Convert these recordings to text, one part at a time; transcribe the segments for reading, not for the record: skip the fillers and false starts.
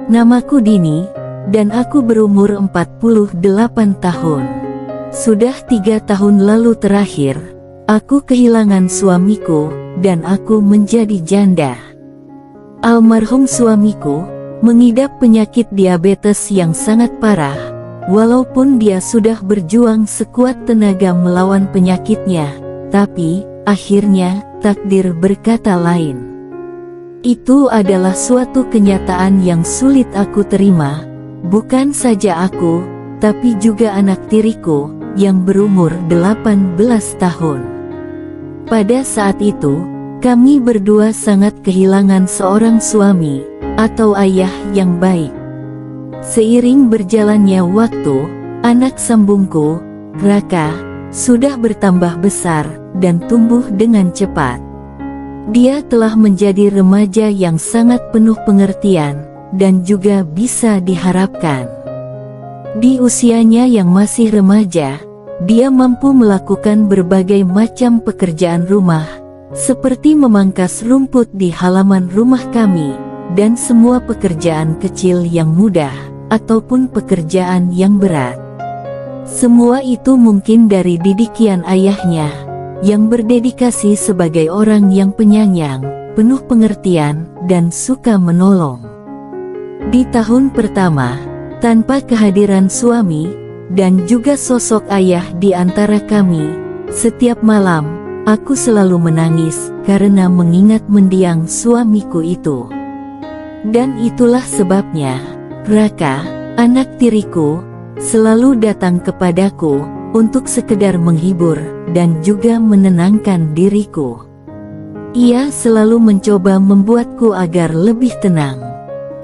Namaku Dini, dan aku berumur 48 tahun. Sudah 3 tahun lalu terakhir, aku kehilangan suamiku, dan aku menjadi janda. Almarhum suamiku mengidap penyakit diabetes yang sangat parah. Walaupun dia sudah berjuang sekuat tenaga melawan penyakitnya, tapi akhirnya takdir berkata lain. Itu adalah suatu kenyataan yang sulit aku terima, bukan saja aku, tapi juga anak tiriku yang berumur 18 tahun. Pada saat itu, kami berdua sangat kehilangan seorang suami atau ayah yang baik. Seiring berjalannya waktu, anak sambungku, Raka, sudah bertambah besar dan tumbuh dengan cepat. Dia telah menjadi remaja yang sangat penuh pengertian dan juga bisa diharapkan. Di usianya yang masih remaja, dia mampu melakukan berbagai macam pekerjaan rumah, seperti memangkas rumput di halaman rumah kami, dan semua pekerjaan kecil yang mudah, ataupun pekerjaan yang berat. Semua itu mungkin dari didikan ayahnya, yang berdedikasi sebagai orang yang penyayang, penuh pengertian, dan suka menolong. Di tahun pertama, tanpa kehadiran suami, dan juga sosok ayah di antara kami, setiap malam, aku selalu menangis, karena mengingat mendiang suamiku itu. Dan itulah sebabnya, Raka, anak tiriku, selalu datang kepadaku, untuk sekedar menghibur, dan juga menenangkan diriku. Ia selalu mencoba membuatku agar lebih tenang.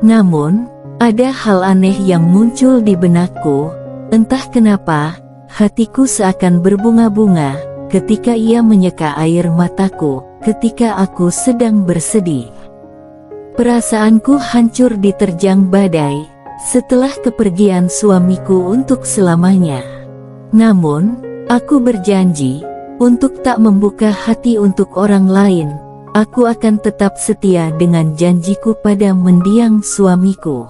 Namun, ada hal aneh yang muncul di benakku, entah kenapa, hatiku seakan berbunga-bunga, ketika ia menyeka air mataku, ketika aku sedang bersedih. Perasaanku hancur diterjang badai, setelah kepergian suamiku untuk selamanya. Namun, aku berjanji, untuk tak membuka hati untuk orang lain. Aku akan tetap setia dengan janjiku pada mendiang suamiku.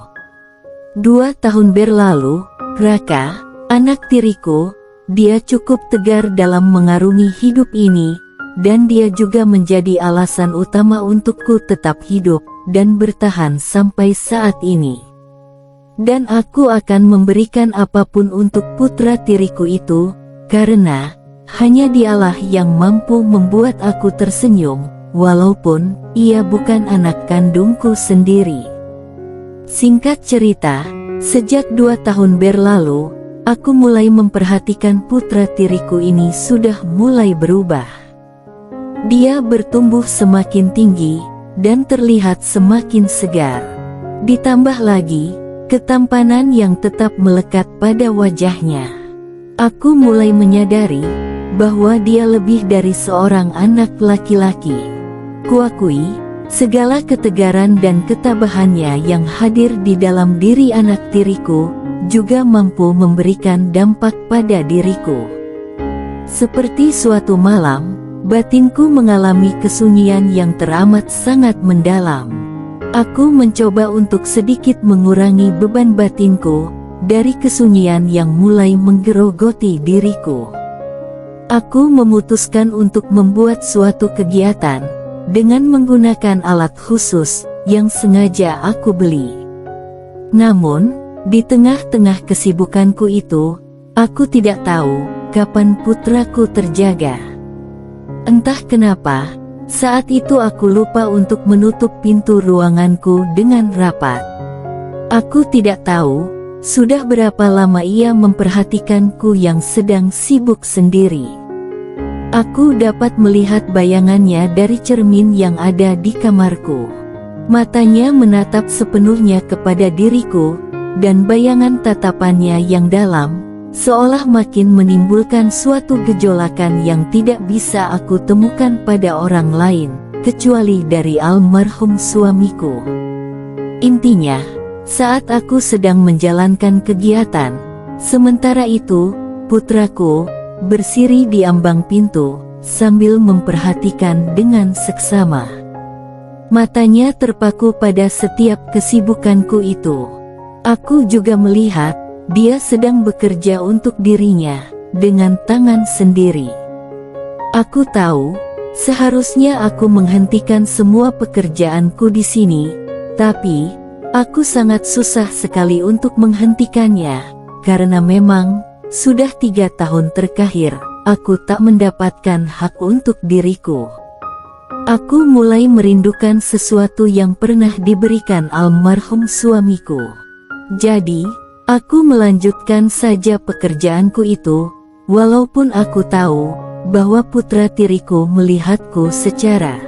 2 tahun berlalu, Raka, anak tiriku, dia cukup tegar dalam mengarungi hidup ini, dan dia juga menjadi alasan utama untukku tetap hidup, dan bertahan sampai saat ini. Dan aku akan memberikan apapun untuk putra tiriku itu, karena hanya dialah yang mampu membuat aku tersenyum, walaupun ia bukan anak kandungku sendiri. Singkat cerita, sejak 2 tahun berlalu, aku mulai memperhatikan putra tiriku ini sudah mulai berubah. Dia bertumbuh semakin tinggi, dan terlihat semakin segar. Ditambah lagi, ketampanan yang tetap melekat pada wajahnya. Aku mulai menyadari bahwa dia lebih dari seorang anak laki-laki. Kuakui, segala ketegaran dan ketabahannya yang hadir di dalam diri anak tiriku, juga mampu memberikan dampak pada diriku. Seperti suatu malam, batinku mengalami kesunyian yang teramat sangat mendalam. Aku mencoba untuk sedikit mengurangi beban batinku, dari kesunyian yang mulai menggerogoti diriku. Aku memutuskan untuk membuat suatu kegiatan, dengan menggunakan alat khusus, yang sengaja aku beli. Namun, di tengah-tengah kesibukanku itu, aku tidak tahu, kapan putraku terjaga. Entah kenapa, saat itu aku lupa untuk menutup pintu ruanganku dengan rapat. Aku tidak tahu, sudah berapa lama ia memperhatikanku yang sedang sibuk sendiri. Aku dapat melihat bayangannya dari cermin yang ada di kamarku. Matanya menatap sepenuhnya kepada diriku, dan bayangan tatapannya yang dalam, seolah makin menimbulkan suatu gejolakan yang tidak bisa aku temukan pada orang lain, kecuali dari almarhum suamiku. Intinya, saat aku sedang menjalankan kegiatan, sementara itu, putraku bersiri di ambang pintu, sambil memperhatikan dengan seksama. Matanya terpaku pada setiap kesibukanku itu. Aku juga melihat dia sedang bekerja untuk dirinya dengan tangan sendiri. Aku tahu seharusnya aku menghentikan semua pekerjaanku di sini, tapi aku sangat susah sekali untuk menghentikannya, karena memang sudah 3 tahun terakhir aku tak mendapatkan hak untuk diriku. Aku mulai merindukan sesuatu yang pernah diberikan almarhum suamiku. Jadi, aku melanjutkan saja pekerjaanku itu, walaupun aku tahu bahwa putra tiriku melihatku secara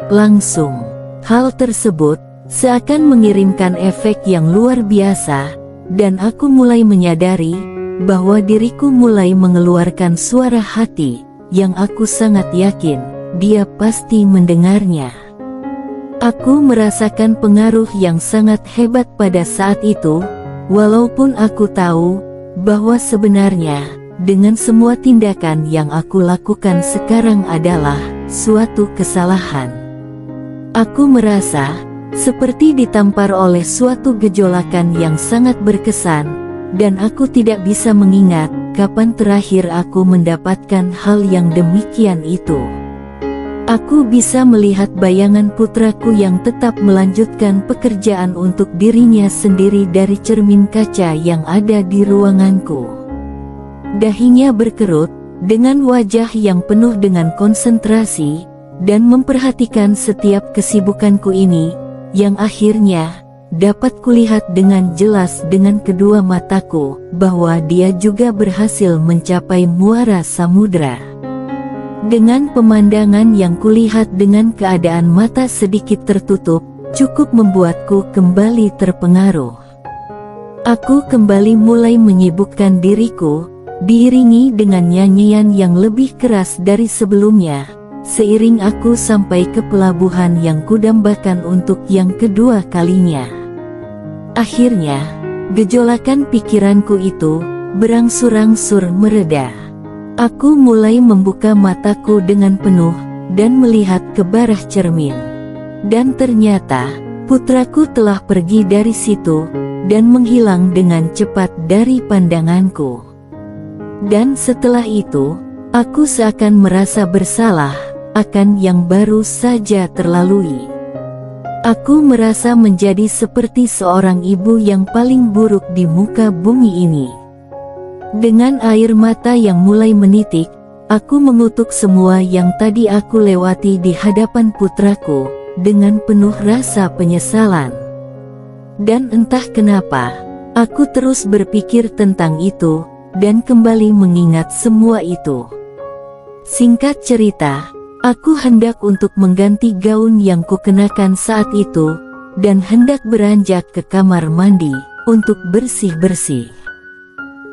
langsung. Hal tersebut seakan mengirimkan efek yang luar biasa, dan aku mulai menyadari bahwa diriku mulai mengeluarkan suara hati yang aku sangat yakin dia pasti mendengarnya. Aku merasakan pengaruh yang sangat hebat pada saat itu, walaupun aku tahu bahwa sebenarnya dengan semua tindakan yang aku lakukan sekarang adalah suatu kesalahan. Aku merasa seperti ditampar oleh suatu gejolakan yang sangat berkesan, dan aku tidak bisa mengingat kapan terakhir aku mendapatkan hal yang demikian itu. Aku bisa melihat bayangan putraku yang tetap melanjutkan pekerjaan untuk dirinya sendiri dari cermin kaca yang ada di ruanganku. Dahinya berkerut, dengan wajah yang penuh dengan konsentrasi, dan memperhatikan setiap kesibukanku ini, yang akhirnya dapat kulihat dengan jelas dengan kedua mataku, bahwa dia juga berhasil mencapai muara samudra. Dengan pemandangan yang kulihat dengan keadaan mata sedikit tertutup, cukup membuatku kembali terpengaruh. Aku kembali mulai menyibukkan diriku, diiringi dengan nyanyian yang lebih keras dari sebelumnya, seiring aku sampai ke pelabuhan yang kudambakan untuk yang kedua kalinya. Akhirnya, gejolakan pikiranku itu berangsur-angsur mereda. Aku mulai membuka mataku dengan penuh, dan melihat ke barat cermin. Dan ternyata, putraku telah pergi dari situ, dan menghilang dengan cepat dari pandanganku. Dan setelah itu, aku seakan merasa bersalah akan yang baru saja terlalui. Aku merasa menjadi seperti seorang ibu yang paling buruk di muka bumi ini. Dengan air mata yang mulai menitik, aku mengutuk semua yang tadi aku lewati di hadapan putraku, dengan penuh rasa penyesalan. Dan entah kenapa, aku terus berpikir tentang itu, dan kembali mengingat semua itu. Singkat cerita, aku hendak untuk mengganti gaun yang kukenakan saat itu, dan hendak beranjak ke kamar mandi, untuk bersih-bersih.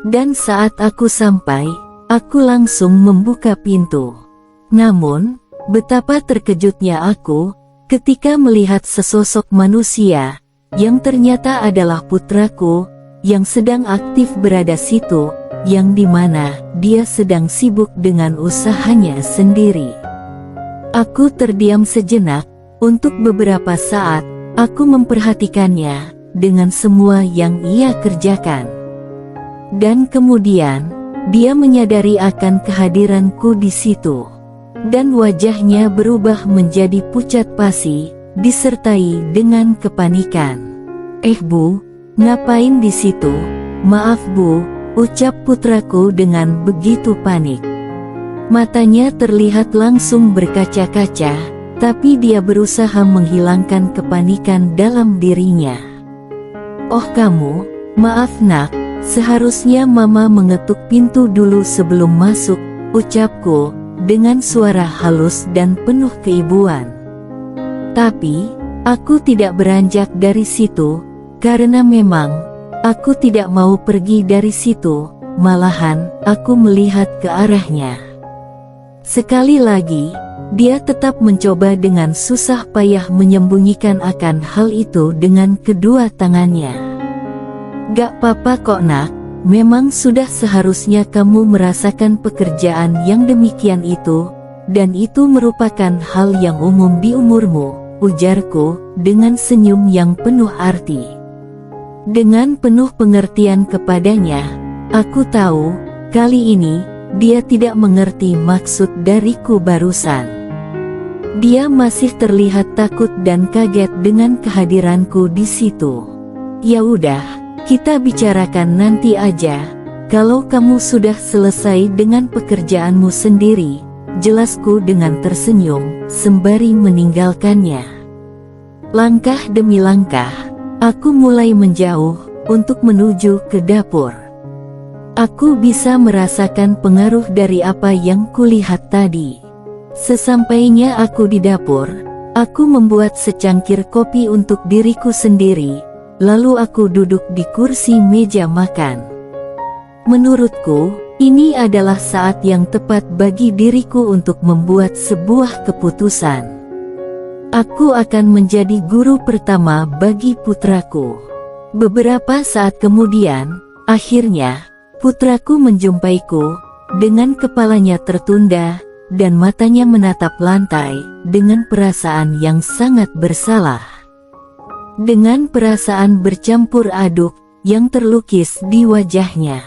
Dan saat aku sampai, aku langsung membuka pintu. Namun, betapa terkejutnya aku, ketika melihat sesosok manusia, yang ternyata adalah putraku, yang sedang aktif berada situ, yang dimana dia sedang sibuk dengan usahanya sendiri. Aku terdiam sejenak, untuk beberapa saat, aku memperhatikannya, dengan semua yang ia kerjakan. Dan kemudian, dia menyadari akan kehadiranku di situ. Dan wajahnya berubah menjadi pucat pasi, disertai dengan kepanikan. Bu, ngapain di situ? Maaf Bu, ucap putraku dengan begitu panik. Matanya terlihat langsung berkaca-kaca, tapi dia berusaha menghilangkan kepanikan dalam dirinya. Oh kamu, maaf nak. Seharusnya Mama mengetuk pintu dulu sebelum masuk, ucapku, dengan suara halus dan penuh keibuan. Tapi, aku tidak beranjak dari situ, karena memang, aku tidak mau pergi dari situ, malahan, aku melihat ke arahnya. Sekali lagi, dia tetap mencoba dengan susah payah menyembunyikan akan hal itu dengan kedua tangannya. Gak apa-apa kok nak, memang sudah seharusnya kamu merasakan pekerjaan yang demikian itu, dan itu merupakan hal yang umum di umurmu, ujarku dengan senyum yang penuh arti. Dengan penuh pengertian kepadanya, aku tahu, kali ini, dia tidak mengerti maksud dariku barusan. Dia masih terlihat takut dan kaget dengan kehadiranku di situ. Ya udah, kita bicarakan nanti aja. Kalau kamu sudah selesai dengan pekerjaanmu sendiri, jelasku dengan tersenyum, sembari meninggalkannya. Langkah demi langkah, aku mulai menjauh, untuk menuju ke dapur. Aku bisa merasakan pengaruh dari apa yang kulihat tadi. Sesampainya aku di dapur, aku membuat secangkir kopi untuk diriku sendiri, lalu aku duduk di kursi meja makan. Menurutku, ini adalah saat yang tepat bagi diriku untuk membuat sebuah keputusan. Aku akan menjadi guru pertama bagi putraku. Beberapa saat kemudian, akhirnya, putraku menjumpaiku, dengan kepalanya tertunda, dan matanya menatap lantai, dengan perasaan yang sangat bersalah. Dengan perasaan bercampur aduk, yang terlukis di wajahnya.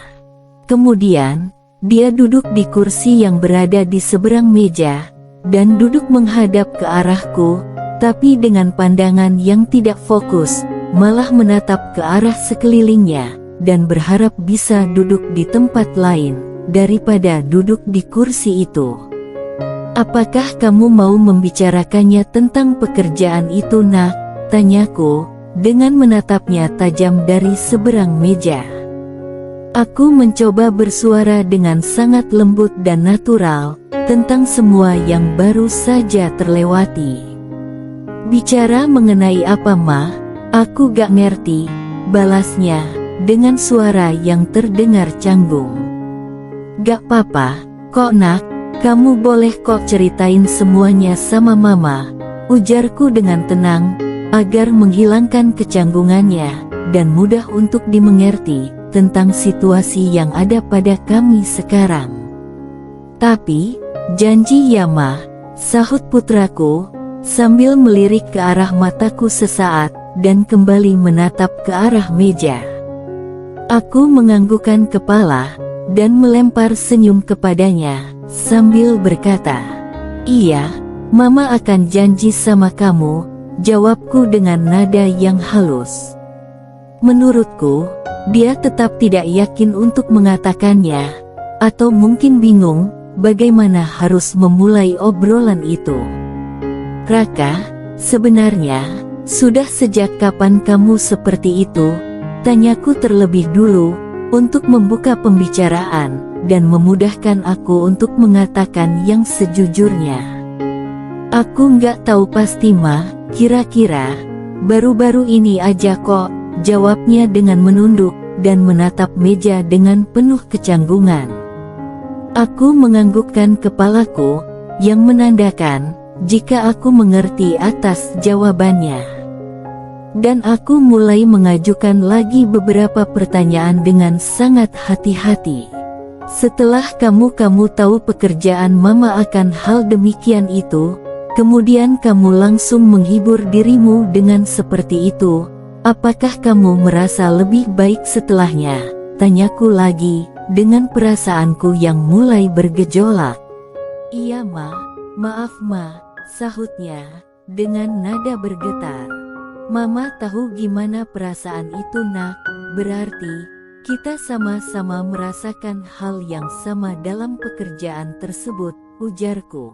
Kemudian, dia duduk di kursi yang berada di seberang meja, dan duduk menghadap ke arahku, tapi dengan pandangan yang tidak fokus, malah menatap ke arah sekelilingnya, dan berharap bisa duduk di tempat lain, daripada duduk di kursi itu. Apakah kamu mau membicarakannya tentang pekerjaan itu, nak? Tanyaku, dengan menatapnya tajam dari seberang meja. Aku mencoba bersuara dengan sangat lembut dan natural, tentang semua yang baru saja terlewati. Bicara mengenai apa, Ma? Aku gak ngerti, balasnya, dengan suara yang terdengar canggung. Gak apa-apa, kok nak, kamu boleh kok ceritain semuanya sama Mama, ujarku dengan tenang, agar menghilangkan kecanggungannya, dan mudah untuk dimengerti, tentang situasi yang ada pada kami sekarang. Tapi, janji ya Ma, sahut putraku, sambil melirik ke arah mataku sesaat, dan kembali menatap ke arah meja. Aku menganggukkan kepala, dan melempar senyum kepadanya, sambil berkata, "Iya, Mama akan janji sama kamu," jawabku dengan nada yang halus. Menurutku, dia tetap tidak yakin untuk mengatakannya, atau mungkin bingung, bagaimana harus memulai obrolan itu. "Raka, sebenarnya, sudah sejak kapan kamu seperti itu?" tanyaku terlebih dulu, untuk membuka pembicaraan, dan memudahkan aku untuk mengatakan yang sejujurnya. "Aku nggak tahu pasti, Ma, kira-kira, baru-baru ini aja kok," jawabnya dengan menunduk, dan menatap meja dengan penuh kecanggungan. Aku menganggukkan kepalaku, yang menandakan, jika aku mengerti atas jawabannya. Dan aku mulai mengajukan lagi beberapa pertanyaan dengan sangat hati-hati. "Setelah kamu tahu pekerjaan Mama akan hal demikian itu, kemudian kamu langsung menghibur dirimu dengan seperti itu, apakah kamu merasa lebih baik setelahnya?" tanyaku lagi, dengan perasaanku yang mulai bergejolak. "Iya Ma, maaf Ma," sahutnya, dengan nada bergetar. "Mama tahu gimana perasaan itu, nak, berarti, kita sama-sama merasakan hal yang sama dalam pekerjaan tersebut," ujarku.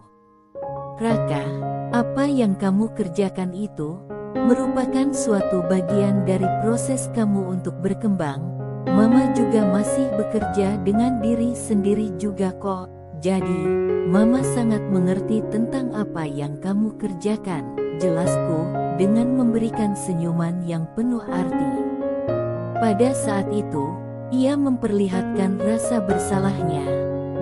"Raka, apa yang kamu kerjakan itu merupakan suatu bagian dari proses kamu untuk berkembang. Mama juga masih bekerja dengan diri sendiri juga kok. Jadi, Mama sangat mengerti tentang apa yang kamu kerjakan," jelasku, dengan memberikan senyuman yang penuh arti. Pada saat itu, ia memperlihatkan rasa bersalahnya.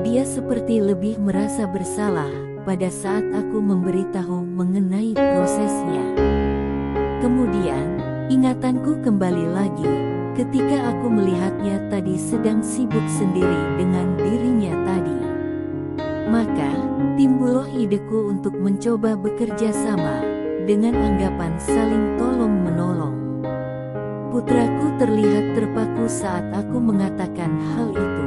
Dia seperti lebih merasa bersalah pada saat aku memberitahu mengenai prosesnya. Kemudian, ingatanku kembali lagi, ketika aku melihatnya tadi sedang sibuk sendiri dengan dirinya tadi. Maka, timbullah ideku untuk mencoba bekerja sama dengan anggapan saling tolong-menolong. Putraku terlihat terpaku saat aku mengatakan hal itu.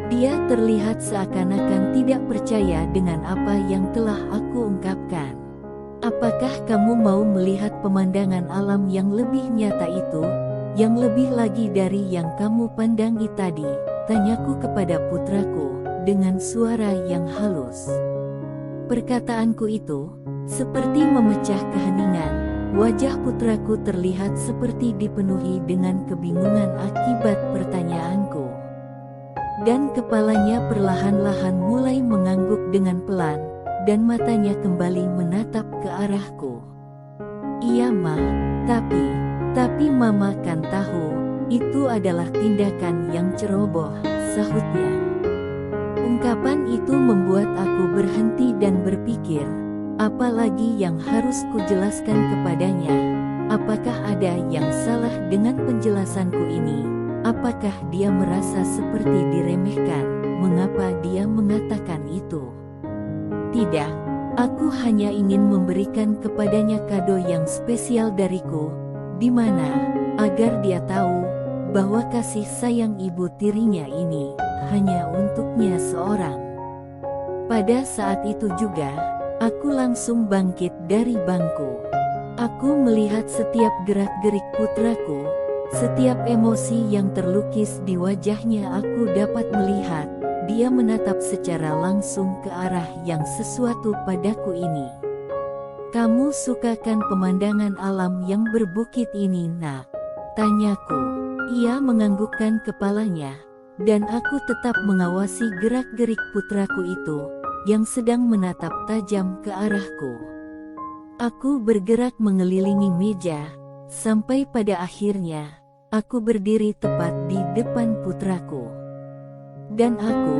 Dia terlihat seakan-akan tidak percaya dengan apa yang telah aku ungkapkan. Apakah kamu mau melihat pemandangan alam yang lebih nyata itu, yang lebih lagi dari yang kamu pandangi tadi? Tanyaku kepada putraku, dengan suara yang halus. Perkataanku itu seperti memecah keheningan. Wajah putraku terlihat seperti dipenuhi dengan kebingungan akibat pertanyaanku. Dan kepalanya perlahan-lahan mulai mengangguk dengan pelan, dan matanya kembali menatap ke arahku. Iya Ma, tapi Mama kan tahu, itu adalah tindakan yang ceroboh, sahutnya. Ungkapan itu membuat aku berhenti dan berpikir, apalagi yang harus kujelaskan kepadanya? Apakah ada yang salah dengan penjelasanku ini? Apakah dia merasa seperti diremehkan? Mengapa dia mengatakan itu? Tidak, aku hanya ingin memberikan kepadanya kado yang spesial dariku, di mana, agar dia tahu, bahwa kasih sayang ibu tirinya ini, hanya untuknya seorang. Pada saat itu juga, aku langsung bangkit dari bangku. Aku melihat setiap gerak-gerik putraku, setiap emosi yang terlukis di wajahnya. Aku dapat melihat, dia menatap secara langsung ke arah yang sesuatu padaku ini. Kamu sukakan pemandangan alam yang berbukit ini, Nak? Tanyaku. Ia menganggukkan kepalanya, dan aku tetap mengawasi gerak-gerik putraku itu, yang sedang menatap tajam ke arahku. Aku bergerak mengelilingi meja, sampai pada akhirnya, aku berdiri tepat di depan putraku. Dan aku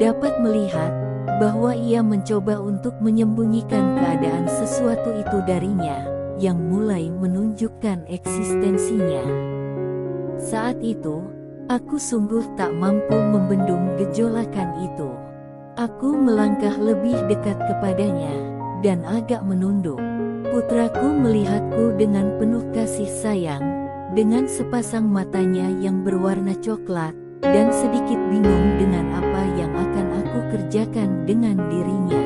dapat melihat, bahwa ia mencoba untuk menyembunyikan keadaan sesuatu itu darinya, yang mulai menunjukkan eksistensinya. Saat itu, aku sungguh tak mampu membendung gejolakan itu. Aku melangkah lebih dekat kepadanya, dan agak menunduk. Putraku melihatku dengan penuh kasih sayang, dengan sepasang matanya yang berwarna coklat, dan sedikit bingung dengan apa yang akan aku kerjakan dengan dirinya.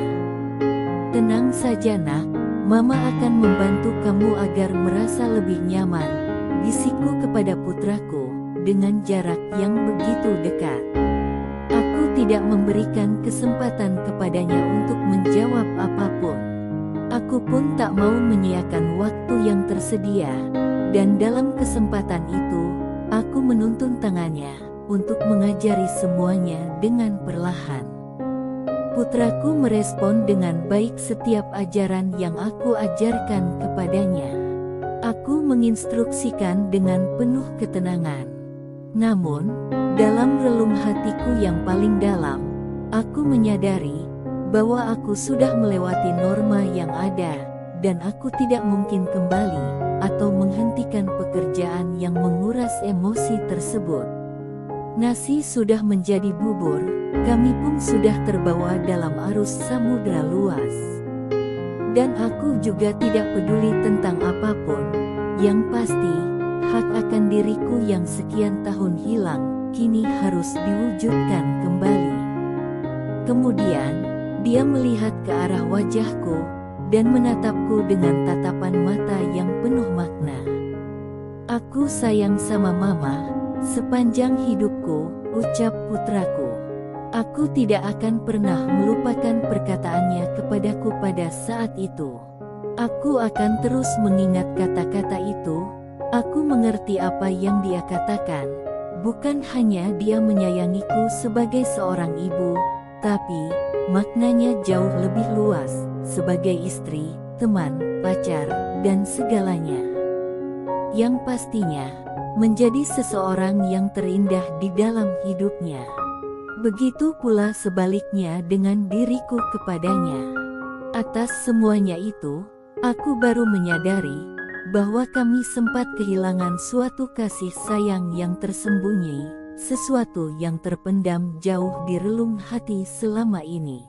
Tenang saja Nak, Mama akan membantu kamu agar merasa lebih nyaman, bisikku kepada putraku, dengan jarak yang begitu dekat. Aku tidak memberikan kesempatan kepadanya untuk menjawab apapun. Aku pun tak mau menyiakan waktu yang tersedia, dan dalam kesempatan itu, aku menuntun tangannya, untuk mengajari semuanya dengan perlahan. Putraku merespon dengan baik setiap ajaran yang aku ajarkan kepadanya. Aku menginstruksikan dengan penuh ketenangan. Namun, dalam relung hatiku yang paling dalam, aku menyadari bahwa aku sudah melewati norma yang ada, dan aku tidak mungkin kembali atau menghentikan pekerjaan yang menguras emosi tersebut. Nasi sudah menjadi bubur, kami pun sudah terbawa dalam arus samudra luas. Dan aku juga tidak peduli tentang apapun, yang pasti, hak akan diriku yang sekian tahun hilang, kini harus diwujudkan kembali. Kemudian, dia melihat ke arah wajahku, dan menatapku dengan tatapan mata yang penuh makna. Aku sayang sama Mama, sepanjang hidupku, ucap putraku. Aku tidak akan pernah melupakan perkataannya kepadaku pada saat itu. Aku akan terus mengingat kata-kata itu. Aku mengerti apa yang dia katakan. Bukan hanya dia menyayangiku sebagai seorang ibu, tapi maknanya jauh lebih luas, sebagai istri, teman, pacar, dan segalanya. Yang pastinya, menjadi seseorang yang terindah di dalam hidupnya. Begitu pula sebaliknya dengan diriku kepadanya. Atas semuanya itu, aku baru menyadari bahwa kami sempat kehilangan suatu kasih sayang yang tersembunyi, sesuatu yang terpendam jauh di relung hati selama ini.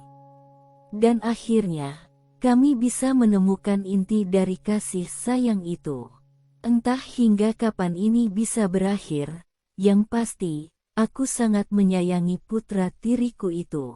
Dan akhirnya, kami bisa menemukan inti dari kasih sayang itu. Entah hingga kapan ini bisa berakhir, yang pasti, aku sangat menyayangi putra tiriku itu.